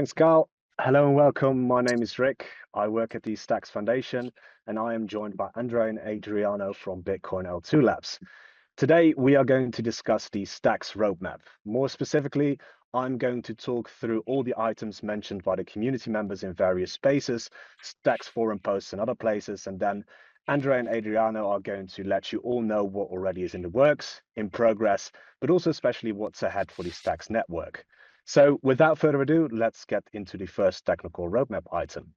Thanks, Carl. Hello and welcome. My name is Rick. I work at the Stacks Foundation, and I am joined by Andre and Adriano from Bitcoin L2 Labs. Today, we are going to discuss the Stacks roadmap. More specifically, I'm going to talk through all the items mentioned by the community members in various spaces, Stacks forum posts and other places, and then Andre and Adriano are going to let you all know what already is in the works, in progress, but also especially what's ahead for the Stacks network. So without further ado, let's get into the first technical roadmap item.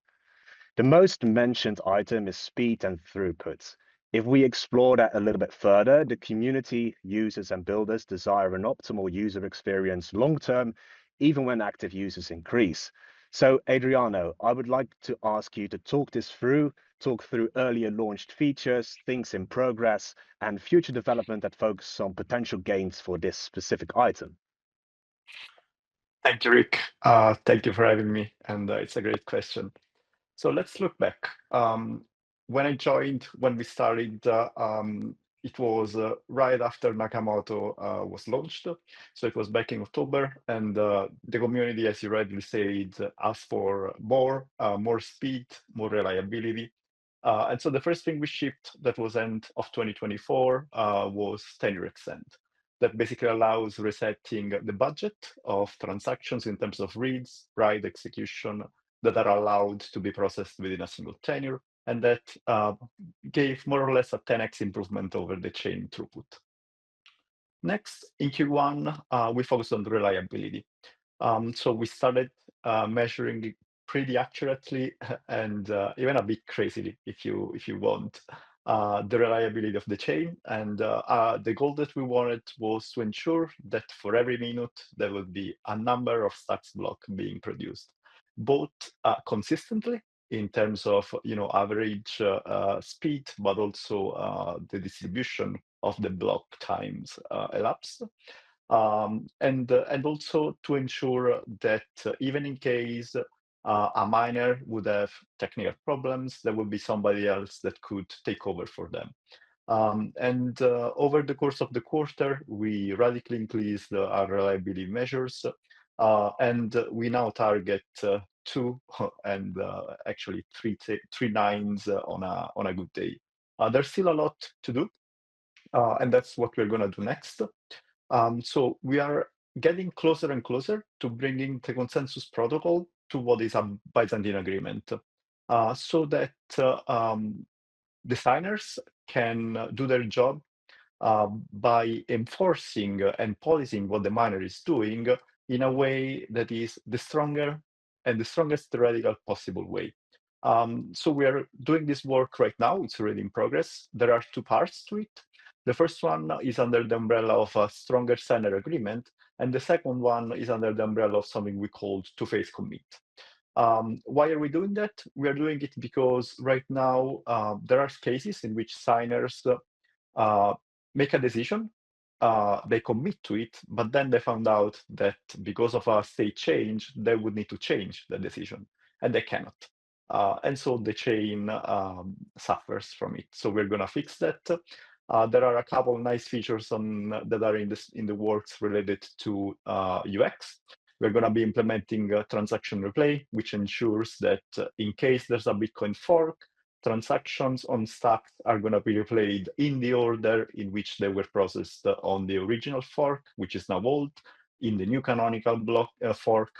The most mentioned item is speed and throughput. If we explore that a little bit further, the community, users, and builders desire an optimal user experience long term, even when active users increase. So, Adriano, I would like to ask you to talk through earlier launched features, things in progress, and future development that focus on potential gains for this specific item. Thank you, Rick. Thank you for having me, and it's a great question. So let's look back. When I joined, when we started, it was right after Nakamoto was launched. So it was back in October, and the community, as you rightly said, asked for more speed, more reliability. And so the first thing we shipped that was end of 2024 was Tenure Extend. That basically allows resetting the budget of transactions in terms of reads, write, execution that are allowed to be processed within a single tenure, and that gave more or less a 10x improvement over the chain throughput. Next, in Q1, we focused on reliability. So we started measuring it pretty accurately and even a bit crazily, if you want, the reliability of the chain. And the goal that we wanted was to ensure that for every minute there would be a number of stacks block being produced, both consistently in terms of average speed, but also the distribution of the block times elapsed. And also to ensure that even in case a miner would have technical problems, there would be somebody else that could take over for them. And over the course of the quarter, we radically increased our reliability measures, and we now target two and actually three nines on a good day. There's still a lot to do, and that's what we're going to do next. So we are getting closer and closer to bringing the consensus protocol to what is a Byzantine agreement, so that designers can do their job by enforcing and policing what the miner is doing in a way that is the strongest theoretical possible way. So we are doing this work right now. It's already in progress. There are two parts to it. The first one is under the umbrella of a stronger signer agreement, and the second one is under the umbrella of something we call two-phase commit. Why are we doing that? We are doing it because right now there are cases in which signers make a decision, they commit to it, but then they found out that because of a state change, they would need to change the decision, and they cannot. And so the chain suffers from it. So we're going to fix that. There are a couple of nice features that are in the works related to UX. We're going to be implementing transaction replay, which ensures that in case there's a Bitcoin fork, transactions on stacks are going to be replayed in the order in which they were processed on the original fork, which is now old, in the new canonical block fork.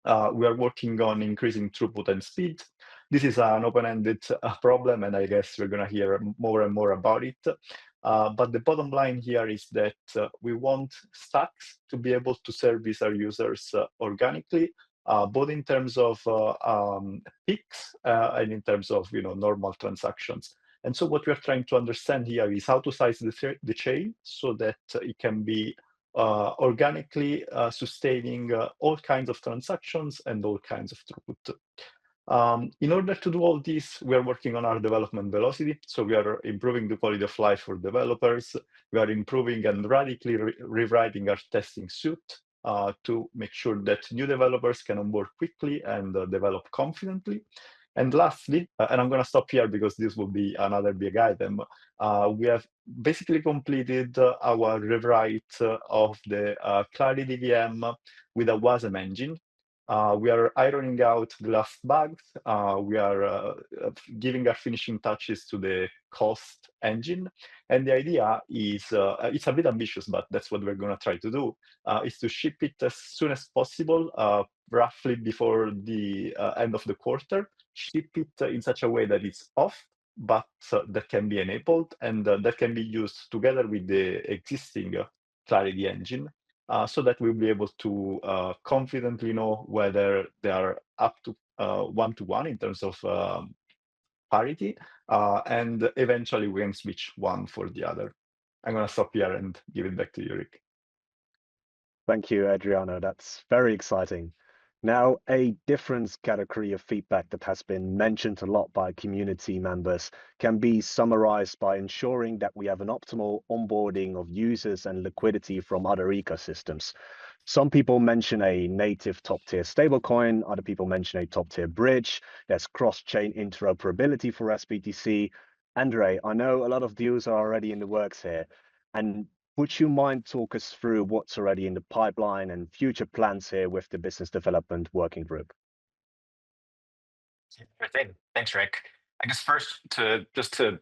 We are working on increasing throughput and speed. This is an open-ended problem, and I guess we're going to hear more and more about it. But the bottom line here is that we want stacks to be able to service our users organically, both in terms of peaks and in terms of normal transactions. And so what we are trying to understand here is how to size the chain so that it can be organically sustaining all kinds of transactions and all kinds of throughput. In order to do all this, we are working on our development velocity. So we are improving the quality of life for developers. We are improving and radically rewriting our testing suite to make sure that new developers can onboard quickly and develop confidently. And lastly, and I'm going to stop here because this will be another big item, we have basically completed our rewrite of the Clarity VM with a WASM engine. We are ironing out the last bugs. We are giving our finishing touches to the cost engine. And the idea is, it's a bit ambitious, but that's what we're going to try to do, is to ship it as soon as possible, roughly before the end of the quarter, ship it in such a way that it's off, but that can be enabled, and that can be used together with the existing Clarity engine, so that we'll be able to confidently know whether they are up to 1-to-1 in terms of parity, and eventually we can switch one for the other. I'm going to stop here and give it back to you, Rick. Thank you, Adriano. That's very exciting. Now, a different category of feedback that has been mentioned a lot by community members can be summarized by ensuring that we have an optimal onboarding of users and liquidity from other ecosystems. Some people mention a native top-tier stablecoin, other people mention a top-tier bridge. There's cross-chain interoperability for SBTC. Andre, I know a lot of deals are already in the works here, and would you mind talk us through what's already in the pipeline and future plans here with the business development working group? Sure thing. Thanks, Rick. I guess first, to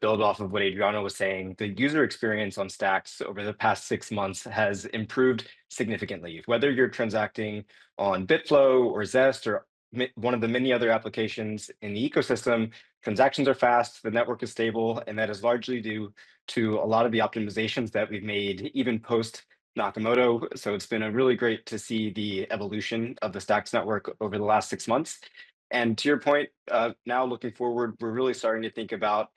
build off of what Adriano was saying, the user experience on Stacks over the past 6 months has improved significantly. Whether you're transacting on Bitflow or Zest or one of the many other applications in the ecosystem, transactions are fast, the network is stable, and that is largely due to a lot of the optimizations that we've made even post Nakamoto. So it's been a really great to see the evolution of the Stacks network over the last 6 months. And to your point, now looking forward, we're really starting to think about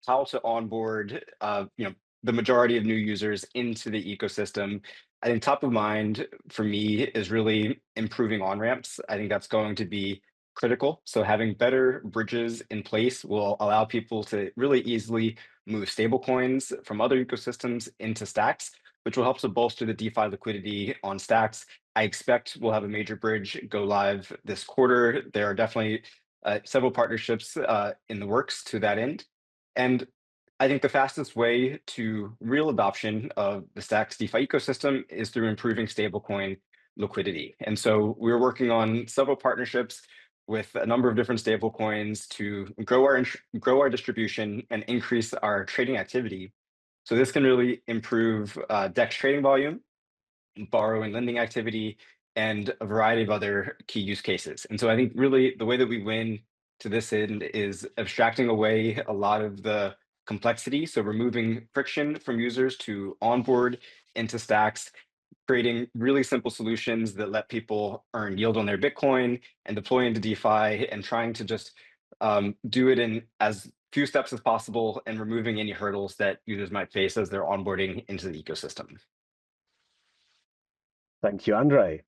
how to onboard, the majority of new users into the ecosystem. I think top of mind for me is really improving on ramps. I think that's going to be critical. So having better bridges in place will allow people to really easily move stablecoins from other ecosystems into Stacks, which will help to bolster the DeFi liquidity on Stacks. I expect we'll have a major bridge go live this quarter. There are definitely several partnerships in the works to that end. And I think the fastest way to real adoption of the Stacks DeFi ecosystem is through improving stablecoin liquidity. And so we're working on several partnerships with a number of different stablecoins to grow our distribution and increase our trading activity. So this can really improve DEX trading volume, borrow and lending activity, and a variety of other key use cases. And so I think really the way that we win to this end is abstracting away a lot of the complexity. So removing friction from users to onboard into Stacks, creating really simple solutions that let people earn yield on their Bitcoin and deploy into DeFi, and trying to just do it in as few steps as possible and removing any hurdles that users might face as they're onboarding into the ecosystem. Thank you, Andre.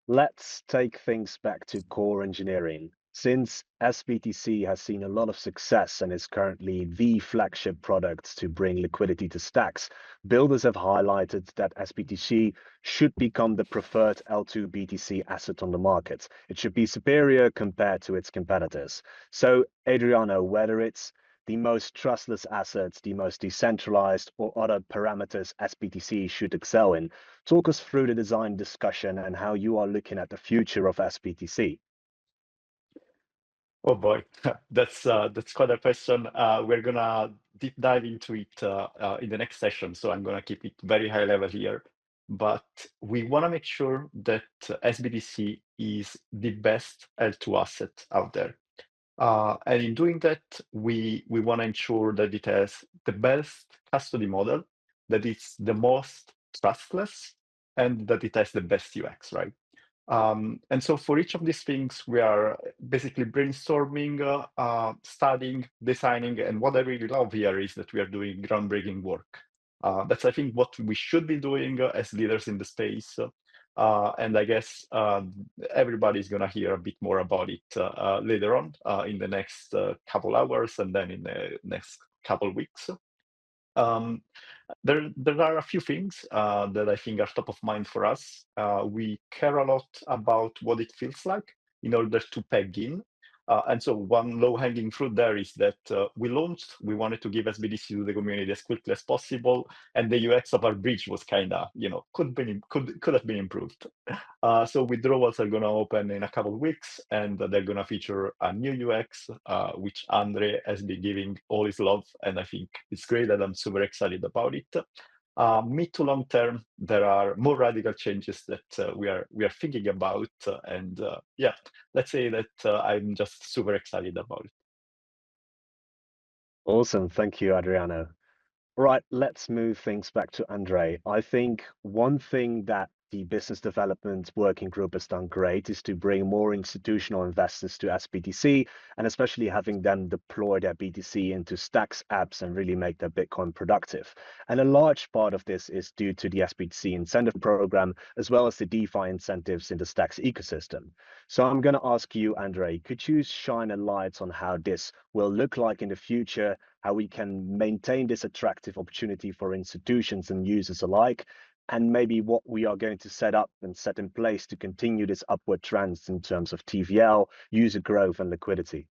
Let's take things back to core engineering. Since SBTC has seen a lot of success and is currently the flagship product to bring liquidity to Stacks, builders have highlighted that SBTC should become the preferred L2 BTC asset on the market. It should be superior compared to its competitors. So, Adriano, whether it's the most trustless assets, the most decentralized, or other parameters SBTC should excel in, talk us through the design discussion and how you are looking at the future of SBTC. Oh boy, that's quite a question. We're gonna deep dive into it in the next session, so I'm gonna keep it very high level here. But we want to make sure that SBTC is the best L2 asset out there. And in doing that, we want to ensure that it has the best custody model, that it's the most trustless, and that it has the best UX, right? And so for each of these things, we are basically brainstorming, studying, designing, and what I really love here is that we are doing groundbreaking work. That's, I think, what we should be doing as leaders in the space. And I guess everybody's going to hear a bit more about it later on in the next couple hours and then in the next couple weeks. There are a few things that I think are top of mind for us. We care a lot about what it feels like in order to peg in. And so one low-hanging fruit there is that we wanted to give SBDC to the community as quickly as possible, and the UX of our bridge was kind of, could have been improved. So withdrawals are going to open in a couple of weeks, and they're going to feature a new UX, which Andre has been giving all his love, and I think it's great, and I'm super excited about it. Mid to long term, there are more radical changes that we are thinking about, and yeah, let's say that I'm just super excited about it. Awesome. Thank you, Adriano. Right, let's move things back to Andre. I think one thing that the business development working group has done great is to bring more institutional investors to SBTC, and especially having them deploy their BTC into Stacks apps and really make their Bitcoin productive. And a large part of this is due to the SBTC incentive program, as well as the DeFi incentives in the Stacks ecosystem. So I'm going to ask you, Andre, could you shine a light on how this will look like in the future, how we can maintain this attractive opportunity for institutions and users alike, and maybe what we are going to set up and set in place to continue this upward trend in terms of TVL, user growth, and liquidity?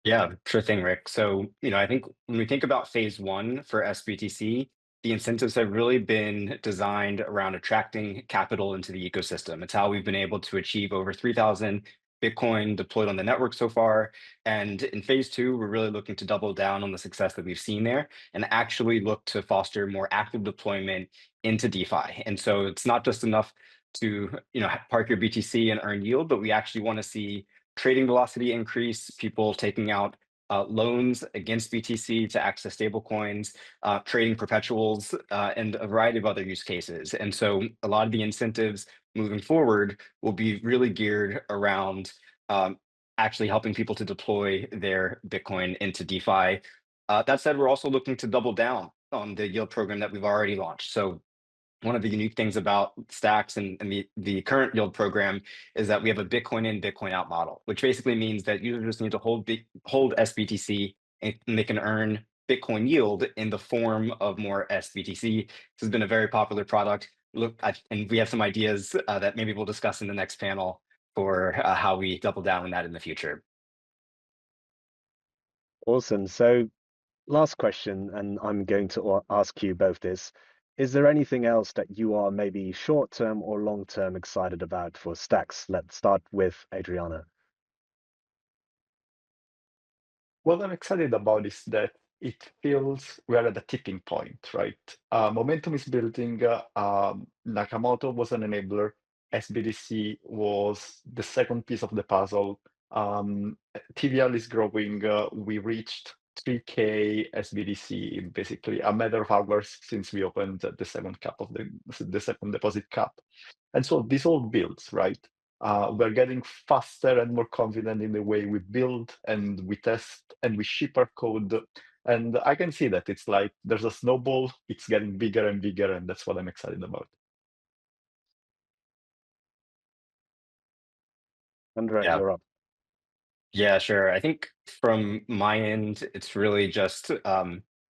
Yeah, sure thing, Rick. So, I think when we think about phase one for SBTC, the incentives have really been designed around attracting capital into the ecosystem. It's how we've been able to achieve over 3,000 Bitcoin deployed on the network so far. And in phase two, we're really looking to double down on the success that we've seen there and actually look to foster more active deployment into DeFi. And so it's not just enough to, park your BTC and earn yield, but we actually want to see trading velocity increase, people taking out loans against BTC to access stablecoins, trading perpetuals, and a variety of other use cases. And so a lot of the incentives moving forward will be really geared around actually helping people to deploy their Bitcoin into DeFi. That said, we're also looking to double down on the yield program that we've already launched. So one of the unique things about Stacks and the current yield program is that we have a Bitcoin in, Bitcoin out model, which basically means that users need to hold SBTC and they can earn Bitcoin yield in the form of more SBTC. This has been a very popular product. And we have some ideas that maybe we'll discuss in the next panel for how we double down on that in the future. Awesome. So last question, and I'm going to ask you both this. Is there anything else that you are maybe short-term or long-term excited about for Stacks? Let's start with Adriano. What I'm excited about is that it feels we are at a tipping point, right? Momentum is building. Nakamoto was an enabler. SBDC was the second piece of the puzzle. TVL is growing. We reached 3K SBDC in basically a matter of hours since we opened the second cap of the second deposit cap. And so this all builds, right? We're getting faster and more confident in the way we build and we test and we ship our code. And I can see that it's like there's a snowball, it's getting bigger and bigger, and that's what I'm excited about. Andre, Yeah. you're up. Yeah, sure. I think from my end, it's really just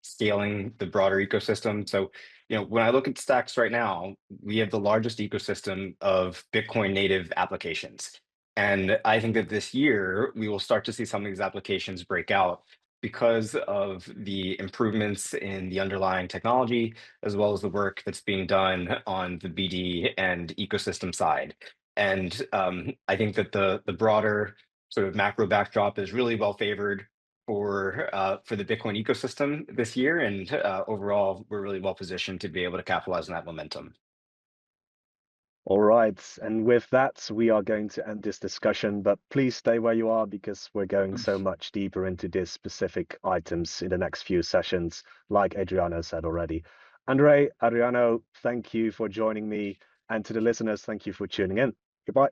scaling the broader ecosystem. So, when I look at Stacks right now, we have the largest ecosystem of Bitcoin native applications. And I think that this year we will start to see some of these applications break out because of the improvements in the underlying technology, as well as the work that's being done on the BD and ecosystem side. And I think that the broader sort of macro backdrop is really well favored for the Bitcoin ecosystem this year, and overall, we're really well positioned to be able to capitalize on that momentum. All right. And with that, we are going to end this discussion, but please stay where you are because we're going so much deeper into these specific items in the next few sessions, like Adriano said already. Andre, Adriano, thank you for joining me. And to the listeners, thank you for tuning in. Goodbye.